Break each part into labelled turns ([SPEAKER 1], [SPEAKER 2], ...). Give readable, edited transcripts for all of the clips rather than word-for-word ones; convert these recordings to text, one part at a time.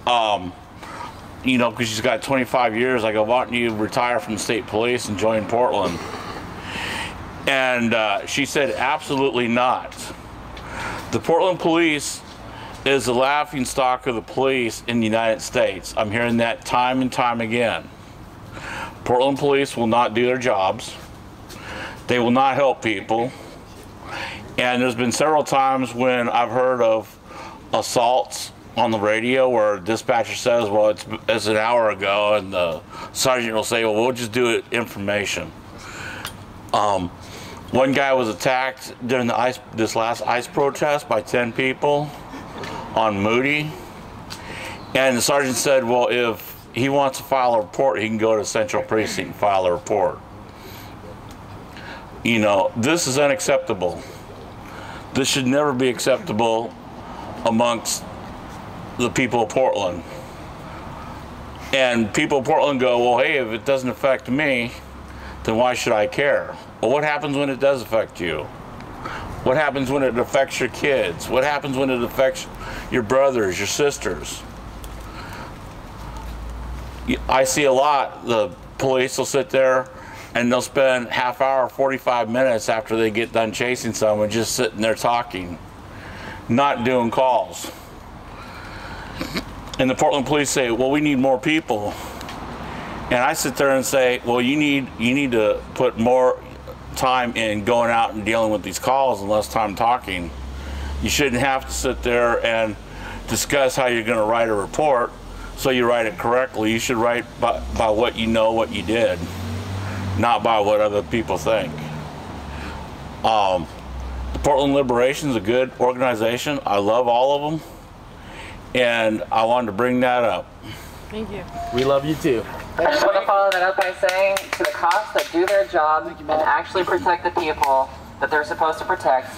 [SPEAKER 1] You know, because she's got 25 years. I go, why don't you retire from the state police and join Portland? And she said, absolutely not. The Portland police is the laughingstock of the police in the United States. I'm hearing that time and time again. Portland police will not do their jobs. They will not help people. And there's been several times when I've heard of assaults on the radio where a dispatcher says, well, it's an hour ago, and the sergeant will say, well, we'll just do it information. One guy was attacked during this last ICE protest by 10 people on Moody, and the sergeant said, well, if he wants to file a report, he can go to Central Precinct and file a report. You know, this is unacceptable. This should never be acceptable amongst the people of Portland. And people of Portland go, well, hey, if it doesn't affect me, then why should I care? Well, what happens when it does affect you? What happens when it affects your kids? What happens when it affects your brothers, your sisters? I see a lot, the police will sit there and they'll spend half hour, 45 minutes after they get done chasing someone just sitting there talking, not doing calls. And the Portland police say, well, we need more people. And I sit there and say, well, you need to put more time in going out and dealing with these calls and less time talking. You shouldn't have to sit there and discuss how you're going to write a report so you write it correctly. You should write by what you know, what you did, not by what other people think. The Portland Liberation is a good organization. I love all of them, and I wanted to bring that up.
[SPEAKER 2] Thank you.
[SPEAKER 3] We love you too.
[SPEAKER 4] I just want to follow that up by saying to the cops that do their job and actually protect the people that they're supposed to protect,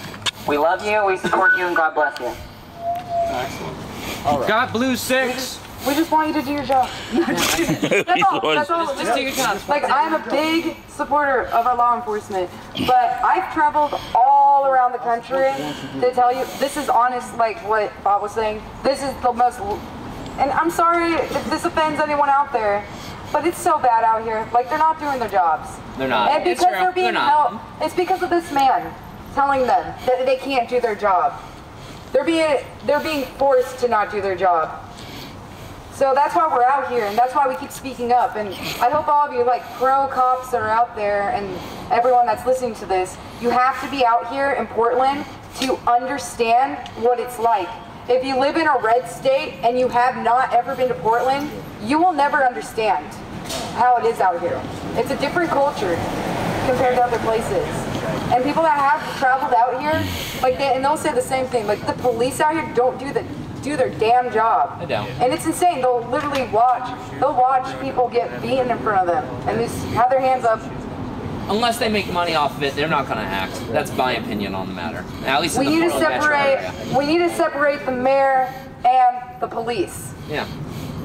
[SPEAKER 4] we love you, we support you, and God bless you.
[SPEAKER 3] Excellent. All right.
[SPEAKER 5] Got blue 6.
[SPEAKER 2] We just want you to do your job. That's all. That's all.
[SPEAKER 5] Just take your time.
[SPEAKER 2] Like, I'm a big supporter of our law enforcement, but I've traveled all around the country to tell you, this is honest, like what Bob was saying. This is the most, and I'm sorry if this offends anyone out there, but it's so bad out here. Like, they're not doing their jobs.
[SPEAKER 5] They're not.
[SPEAKER 2] And because they're being held, it's because of this man telling them that they can't do their job. They're being forced to not do their job. So that's why we're out here, and that's why we keep speaking up. And I hope all of you, like pro cops that are out there and everyone that's listening to this, you have to be out here in Portland to understand what it's like. If you live in a red state and you have not ever been to Portland, you will never understand how it is out here. It's a different culture compared to other places. And people that have traveled out here, like they'll say the same thing. Like, the police out here don't do their damn job.
[SPEAKER 5] They don't.
[SPEAKER 2] And it's insane. They'll literally watch people get beaten in front of them and just have their hands up.
[SPEAKER 5] Unless they make money off of it, they're not going to act. That's my opinion on the matter. At least in the Portland metro area.
[SPEAKER 2] We need to separate the mayor and the police.
[SPEAKER 5] Yeah.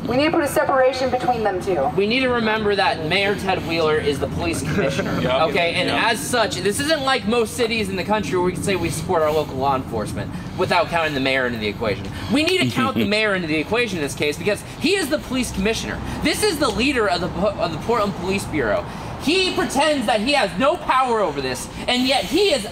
[SPEAKER 2] We need to put a separation between them two.
[SPEAKER 5] We need to remember that Mayor Ted Wheeler is the police commissioner, okay? And as such, this isn't like most cities in the country where we can say we support our local law enforcement without counting the mayor into the equation. We need to count the mayor into the equation in this case because he is the police commissioner. This is the leader of the Portland Police Bureau. He pretends that he has no power over this, and yet he's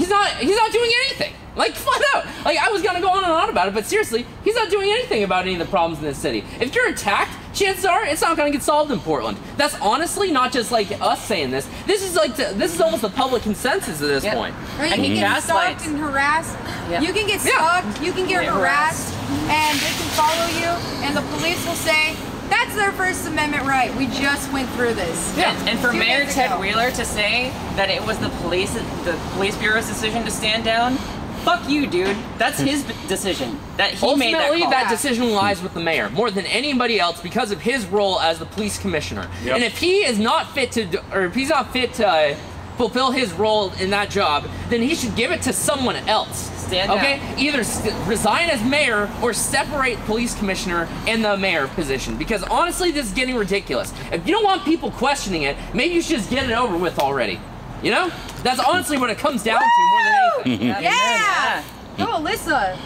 [SPEAKER 5] not doing anything. Like, flat out. Like, I was gonna go on and on about it, but seriously, he's not doing anything about any of the problems in this city. If you're attacked, chances are it's not gonna get solved in Portland. That's honestly not just like us saying this. This is almost the public consensus at this point.
[SPEAKER 6] Right, you can get stalked and harassed. Yeah. You can get stalked, you can get harassed, and they can follow you, and the police will say, that's their First Amendment right. We just went through this.
[SPEAKER 7] Yeah. And for Mayor Ted Wheeler to say that it was the police bureau's decision to stand down, fuck you, dude. That's his decision. That he made that call.
[SPEAKER 5] Ultimately, that decision lies with the mayor more than anybody else because of his role as the police commissioner. Yep. And if he is not fit to, or if he's not fit to fulfill his role in that job, then he should give it to someone else.
[SPEAKER 7] Stand down.
[SPEAKER 5] Either resign as mayor or separate police commissioner and the mayor position. Because honestly, this is getting ridiculous. If you don't want people questioning it, maybe you should just get it over with already. You know? That's honestly what it comes down to more than anything.
[SPEAKER 6] Yeah! Oh, Alyssa!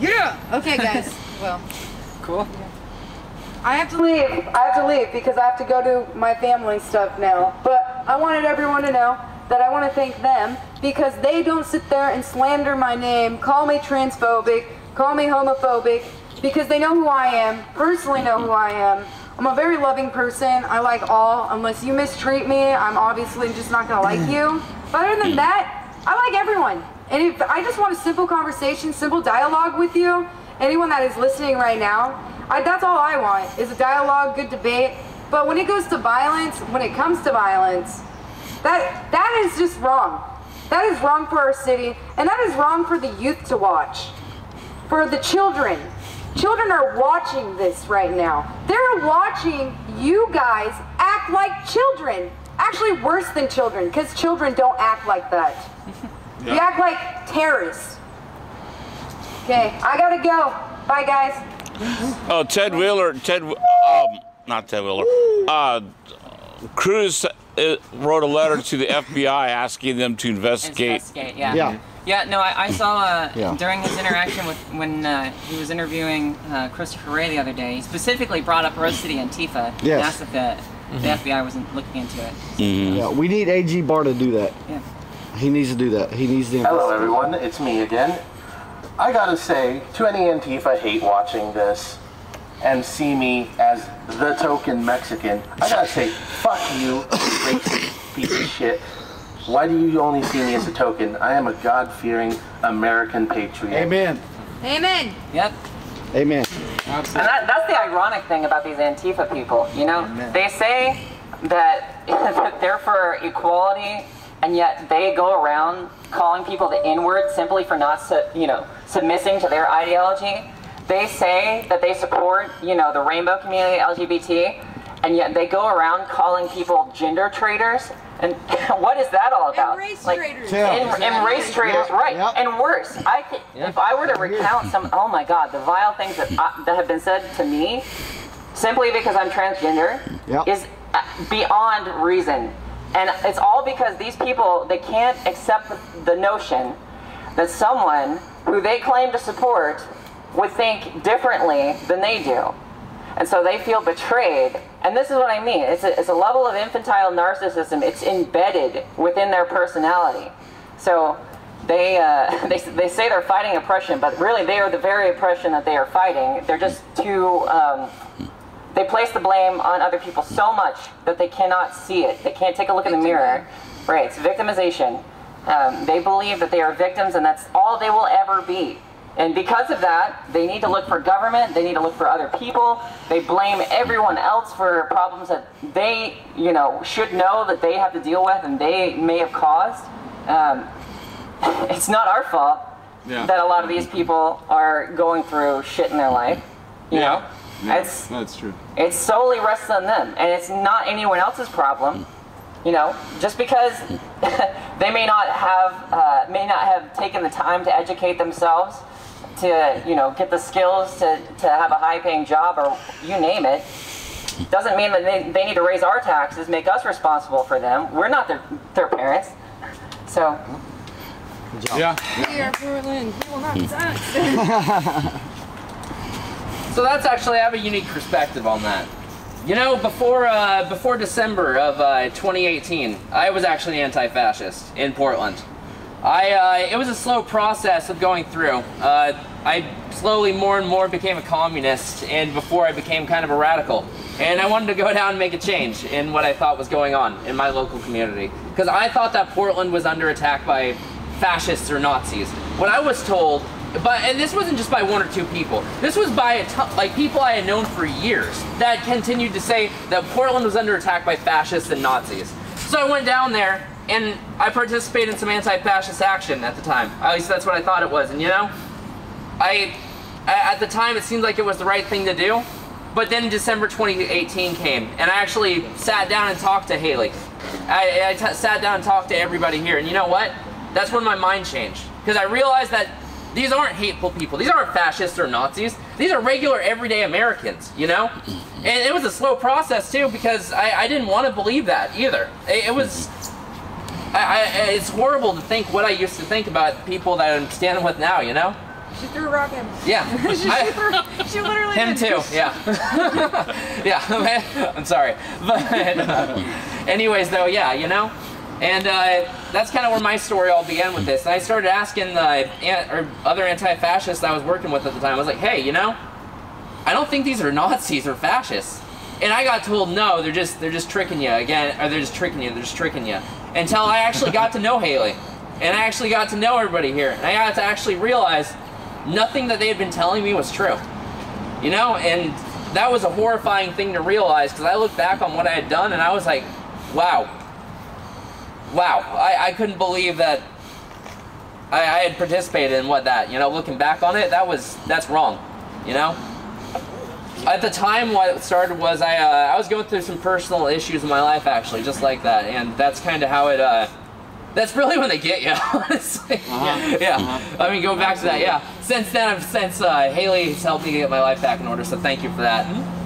[SPEAKER 6] Yeah! Okay, guys. Well.
[SPEAKER 7] Cool.
[SPEAKER 2] I have to leave. I have to leave because I have to go to my family stuff now. But I wanted everyone to know that I want to thank them because they don't sit there and slander my name, call me transphobic, call me homophobic, because they know who I am, personally know who I am. I'm a very loving person. I like all. Unless you mistreat me, I'm obviously just not going to like you. But other than that, I like everyone. And if I just want a simple conversation, simple dialogue with you, anyone that is listening right now, that's all I want, is a dialogue, good debate. But when it goes to violence, when it comes to violence, that is just wrong. That is wrong for our city, and that is wrong for the youth to watch. For the children. Children are watching this right now. They're watching you guys act like children. Actually worse than children, because children don't act like that. You act like terrorists. Okay, I gotta go. Bye, guys.
[SPEAKER 1] Oh, Ted Wheeler, not Ted Wheeler. Cruz wrote a letter to the FBI asking them to investigate.
[SPEAKER 7] Yeah, no, I saw during his interaction with when he was interviewing Christopher Wray the other day, he specifically brought up Rose City Antifa and asked if the FBI wasn't looking into it.
[SPEAKER 8] Yeah, we need AG Barr to do that.
[SPEAKER 7] Yeah.
[SPEAKER 8] He needs to do that. He needs to.
[SPEAKER 9] Hello, everyone. It's me again. I gotta say, to any Antifa hate watching this and see me as the token Mexican, I gotta say, fuck you, racist piece of shit. Why do you only see me as a token? I am a God-fearing American patriot.
[SPEAKER 8] Amen.
[SPEAKER 6] Amen.
[SPEAKER 7] Yep.
[SPEAKER 8] Amen.
[SPEAKER 4] And that's the ironic thing about these Antifa people, you know? They say that they're for equality, and yet they go around calling people the N-word simply for not, submitting to their ideology. They say that they support, the rainbow community, LGBT, and yet they go around calling people gender traitors. And what is that all about?
[SPEAKER 6] And race traitors.
[SPEAKER 4] And race traitors, right.
[SPEAKER 8] Yep.
[SPEAKER 4] And worse, if I were to recount some, oh my God, the vile things that have been said to me, simply because I'm transgender, is beyond reason. And it's all because these people, they can't accept the notion that someone who they claim to support would think differently than they do. And so they feel betrayed. And this is what I mean. It's a level of infantile narcissism. It's embedded within their personality. So they say they're fighting oppression, but really they are the very oppression that they are fighting. They're just too... they place the blame on other people so much that they cannot see it. They can't take a look in the mirror. Right, it's victimization. They believe that they are victims and that's all they will ever be. And because of that, they need to look for government, they need to look for other people, they blame everyone else for problems that they, should know that they have to deal with and they may have caused. It's not our fault that a lot of these people are going through shit in their life, you know?
[SPEAKER 3] That's true.
[SPEAKER 4] It solely rests on them, and it's not anyone else's problem. Just because they may not have taken the time to educate themselves, to get the skills to have a high-paying job or you name it, doesn't mean that they need to raise our taxes, make us responsible for them. We're not their parents. So.
[SPEAKER 3] Yeah.
[SPEAKER 6] Here, Portland, we will not tax.
[SPEAKER 5] So that's actually, I have a unique perspective on that. Before December of 2018, I was actually anti-fascist in Portland. It was a slow process of going through. I slowly more and more became a communist, and before I became kind of a radical. And I wanted to go down and make a change in what I thought was going on in my local community. Because I thought that Portland was under attack by fascists or Nazis. What I was told, and this wasn't just by one or two people. This was by people I had known for years that continued to say that Portland was under attack by fascists and Nazis. So I went down there and I participated in some anti-fascist action at the time. At least that's what I thought it was. And at the time it seemed like it was the right thing to do. But then December 2018 came and I actually sat down and talked to Haley. I sat down and talked to everybody here. And you know what? That's when my mind changed. Because I realized that these aren't hateful people. These aren't fascists or Nazis. These are regular, everyday Americans, And it was a slow process, too, because I didn't want to believe that, either. It's horrible to think what I used to think about people that I'm standing with now,
[SPEAKER 6] She threw a rock at him.
[SPEAKER 5] Yeah.
[SPEAKER 6] She literally
[SPEAKER 5] Him
[SPEAKER 6] did.
[SPEAKER 5] too, yeah. Yeah, I'm sorry. But anyways, though, yeah, you know? And that's kind of where my story all began with this. And I started asking the other anti-fascists I was working with at the time. I was like, hey, you know, I don't think these are Nazis or fascists. And I got told, no, they're just tricking you again, or they're just tricking you, Until I actually got to know Haley. And I actually got to know everybody here. And I got to actually realize nothing that they had been telling me was true. You know, and that was a horrifying thing to realize, because I looked back on what I had done and I was like, wow. Wow, I couldn't believe that I had participated in you know, looking back on it, that's wrong, you know? At the time, what started was I was going through some personal issues in my life, actually, just like that, and that's kind of how it, that's really when they get you, honestly. Yeah. I mean, go back to that, yeah. Since then, Haley's helped me get my life back in order, so thank you for that.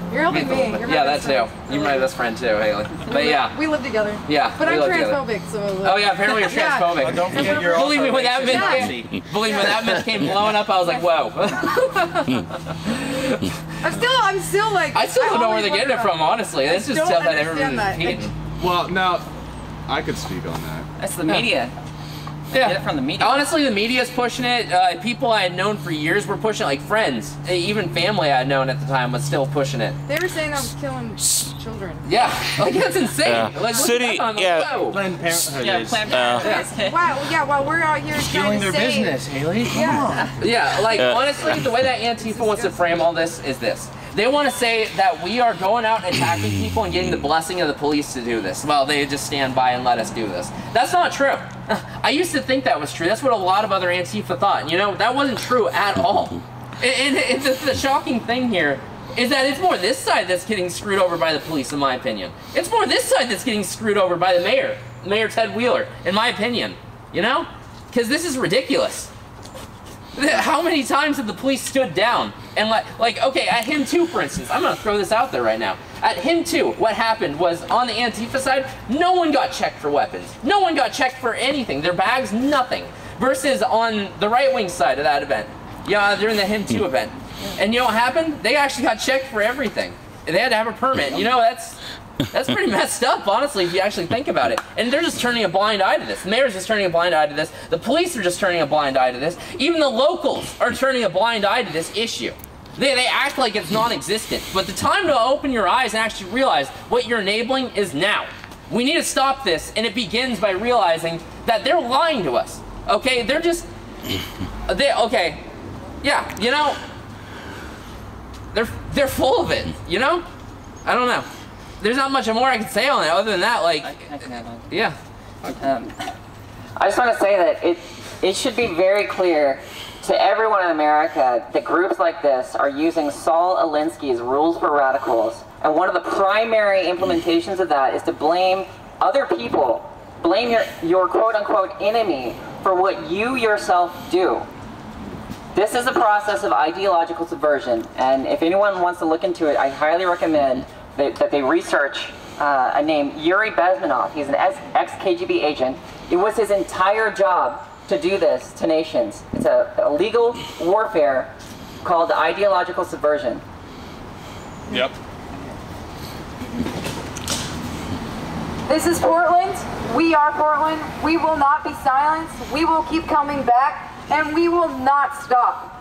[SPEAKER 6] You're helping me. You're my
[SPEAKER 5] yeah, that
[SPEAKER 6] best friend.
[SPEAKER 5] too. You're my best friend too, Haley. But yeah.
[SPEAKER 6] We live together.
[SPEAKER 5] Yeah.
[SPEAKER 6] But I'm transphobic,
[SPEAKER 5] together.
[SPEAKER 6] so.
[SPEAKER 5] Oh yeah, apparently you're transphobic.
[SPEAKER 9] Well, don't forget you're
[SPEAKER 5] Believe me,
[SPEAKER 9] also
[SPEAKER 5] when that myth came blowing up, I was like, whoa.
[SPEAKER 6] I'm still like.
[SPEAKER 5] I still don't know where they're getting it from, honestly. This is just stuff that everyone's repeating.
[SPEAKER 3] Well, now, I could speak on that.
[SPEAKER 7] That's the media.
[SPEAKER 5] Yeah.
[SPEAKER 7] Get it from the media.
[SPEAKER 5] Honestly, the media's pushing it. People I had known for years were pushing it, like friends. Even family I had known at the time was still pushing it.
[SPEAKER 6] They were saying I was killing children.
[SPEAKER 5] Yeah, like that's insane.
[SPEAKER 1] Yeah.
[SPEAKER 5] Like,
[SPEAKER 1] City, yeah.
[SPEAKER 9] Planned Parenthood is
[SPEAKER 7] Planned Parenthood.
[SPEAKER 6] Wow, yeah, while we're out here
[SPEAKER 9] stealing their business, Haley.
[SPEAKER 6] Yeah.
[SPEAKER 5] Yeah, like honestly, the way that Antifa wants to frame all this is this. They want to say that we are going out and attacking people and getting the blessing of the police to do this. Well, they just stand by and let us do this. That's not true. I used to think that was true. That's what a lot of other Antifa thought. You know, that wasn't true at all. And the shocking thing here is that it's more this side that's getting screwed over by the police, in my opinion. It's more this side that's getting screwed over by the mayor, Mayor Ted Wheeler, in my opinion. You know? Because this is ridiculous. How many times have the police stood down and like, okay, at him too, for instance, I'm gonna throw this out there right now. At him too, what happened was on the Antifa side, no one got checked for weapons. No one got checked for anything. Their bags, nothing. Versus on the right-wing side of that event, yeah, during the him too event. And you know what happened? They actually got checked for everything. They had to have a permit. You know, that's pretty messed up, honestly, if you actually think about it. And they're just turning a blind eye to this. The mayor's just turning a blind eye to this. The police are just turning a blind eye to this. Even the locals are turning a blind eye to this issue. They act like it's non-existent. But the time to open your eyes and actually realize what you're enabling is now. We need to stop this, and it begins by realizing that they're lying to us. Okay? They're just... okay. Yeah, you know... They're full of it, you know? I don't know. There's not much more I can say on it other than that, like,
[SPEAKER 7] I can add on.
[SPEAKER 5] yeah.
[SPEAKER 4] I just want to say that it should be very clear to everyone in America that groups like this are using Saul Alinsky's Rules for Radicals, and one of the primary implementations of that is to blame other people, blame your quote-unquote enemy for what you yourself do. This is a process of ideological subversion, and if anyone wants to look into it, I highly recommend that they research a name, Yuri Bezmenov. He's an ex-KGB agent. It was his entire job to do this to nations. It's a legal warfare called ideological subversion.
[SPEAKER 3] Yep.
[SPEAKER 2] This is Portland. We are Portland. We will not be silenced. We will keep coming back, and we will not stop.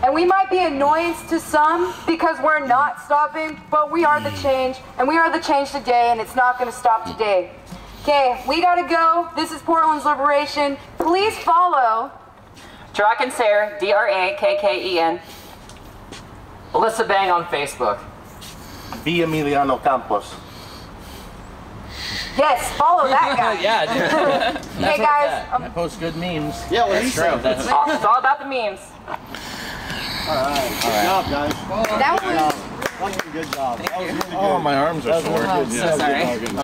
[SPEAKER 2] And we might be annoyance to some because we're not stopping, but we are the change, and we are the change today, and it's not going to stop today. Okay, we gotta go. This is Portland's Liberation. Please follow
[SPEAKER 4] Draken Sayre, D-R-A-K-K-E-N.
[SPEAKER 5] Alyssa Bang on Facebook.
[SPEAKER 9] B. Emiliano Campos.
[SPEAKER 2] Yes, follow that guy.
[SPEAKER 5] Yeah, dude.
[SPEAKER 2] Hey guys,
[SPEAKER 9] I post good memes.
[SPEAKER 8] Yeah, well,
[SPEAKER 5] That's true. That's
[SPEAKER 4] It's all about the memes.
[SPEAKER 8] Alright, good job, guys.
[SPEAKER 6] That was.
[SPEAKER 8] Good job.
[SPEAKER 3] Oh, my arms are sore.
[SPEAKER 8] Good
[SPEAKER 7] sorry.
[SPEAKER 8] job.